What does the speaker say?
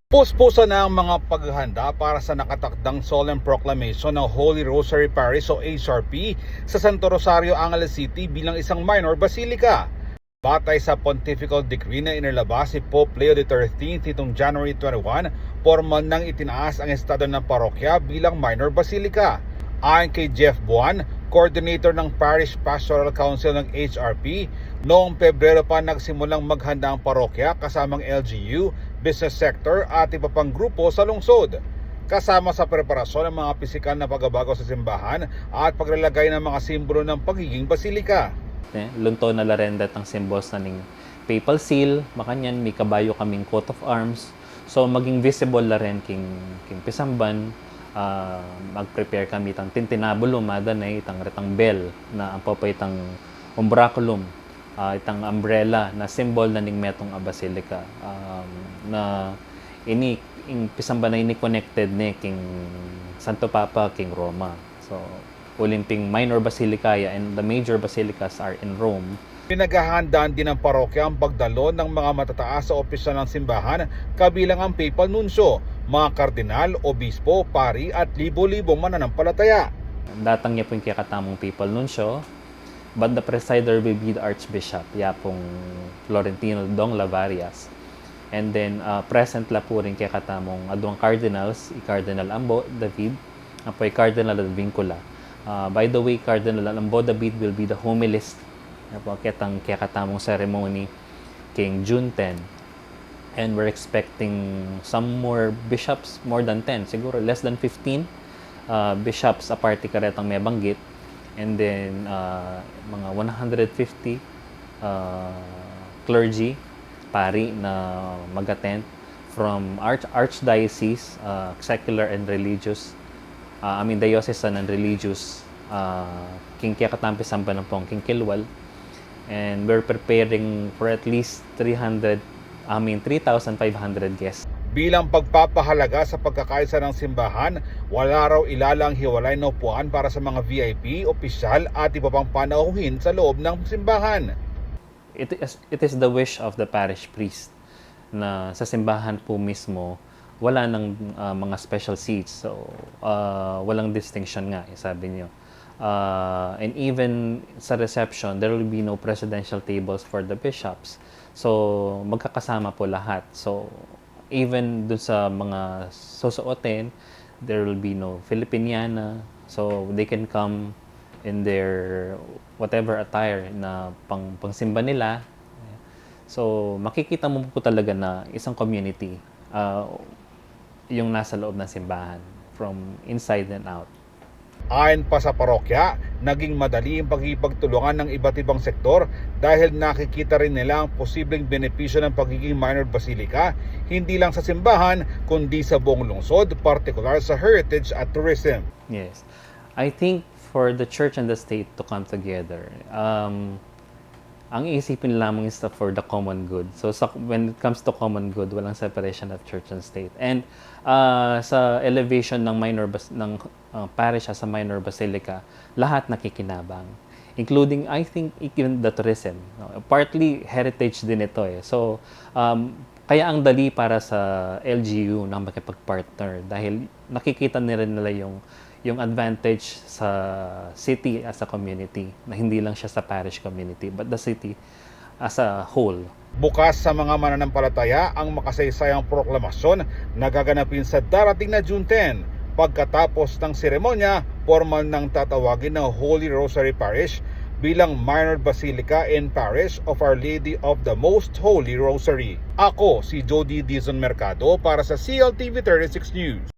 Puspusa na ang mga paghahanda para sa nakatakdang solemn proclamation ng Holy Rosary Parish o HRP sa Santo Rosario, Angeles City bilang isang minor basilica. Batay sa pontifical decree na inilabas si Pope Leo XIII nitong January 21, formal nang itinaas ang estado ng parokya bilang minor basilica. Ayon kay Jeff Buwan, coordinator ng Parish Pastoral Council ng HRP, noong Pebrero pa nagsimulang maghanda ang parokya kasamang LGU, business sector at iba pang grupo sa lungsod. Kasama sa preparasyon ng mga pisikal na pagbabago sa simbahan at paglalagay ng mga simbolo ng pagiging basilika. Lunto na larendet ang symbols na ning papal seal, makanyan may kabayo kaming coat of arms. So maging visible la rin king pisamban, mag-prepare kami tang tintinabulum, madanay itang retang bell na ang papay itang umbraculum, itang umbrella na symbol na ning metong a basilica, na ini pisamban na ini connected ni king Santo Papa king Roma. So Olimping minor basilica and the major basilicas are in Rome. Pinaghahandaan din ng parokya ang pagdalo ng mga matataas sa opisyal ng simbahan kabilang ang papal nuncio, mga kardinal, obispo, pari at libo-libong mananampalataya. Datang niya po yung kakatamong papal nuncio, but the presider will be the Archbishop, yapong Florentino Dong Lavarias. And then present la po rin kakatamong adwang cardinals, i-Cardinal Ambo David, apoy Cardinal Advincula. By the way, Cardinal Ambo David will be the homilist ketang kakatamong ceremony king June 10. And we're expecting some more bishops, more than 10, siguro less than 15 bishops aparte karetang may banggit. And then mga 150 clergy, pari na mag-attend from archdiocese, secular and religious, diocesan and religious, king kakatampi sampan ng pong king Kilwal. And we're preparing for at least 3,500 guests. Bilang pagpapahalaga sa pagkakaisa ng simbahan, wala raw ilalang hiwalay na upuan para sa mga VIP, opisyal at iba pang panauhin sa loob ng simbahan. It is the wish of the parish priest na sa simbahan po mismo wala ng mga special seats. So walang distinction nga, sabi niyo. And even sa reception, there will be no presidential tables for the bishops. So, magkakasama po lahat. So, even dun sa mga susuotin, there will be no Filipiniana. So, they can come in their whatever attire na pangsimba nila. So, makikita mo po talaga na isang community yung nasa loob ng simbahan from inside and out. Ayon pa sa parokya, naging madali ang pagkikipagtulungan ng iba't ibang sektor dahil nakikita rin nila ang posibleng benepisyo ng pagiging minor basilica, hindi lang sa simbahan, kundi sa buong lungsod, partikular sa heritage at tourism. Yes. I think for the church and the state to come together, ang iisipin lamang is for the common good. So when it comes to common good, walang separation of church and state. And sa elevation ng parish as a minor basilica, lahat nakikinabang. Including, I think, even the tourism. Partly heritage din ito eh. So kaya ang dali para sa LGU na makipag-partner dahil nakikita nila yung advantage sa city as a community, na hindi lang siya sa parish community, but the city as a whole. Bukas sa mga mananampalataya ang makasaysayang proklamasyon na gaganapin sa darating na June 10. Pagkatapos ng seremonya, formal nang tatawagin ng Holy Rosary Parish bilang minor basilica and parish of Our Lady of the Most Holy Rosary. Ako si Jody Dizon Mercado para sa CLTV 36 News.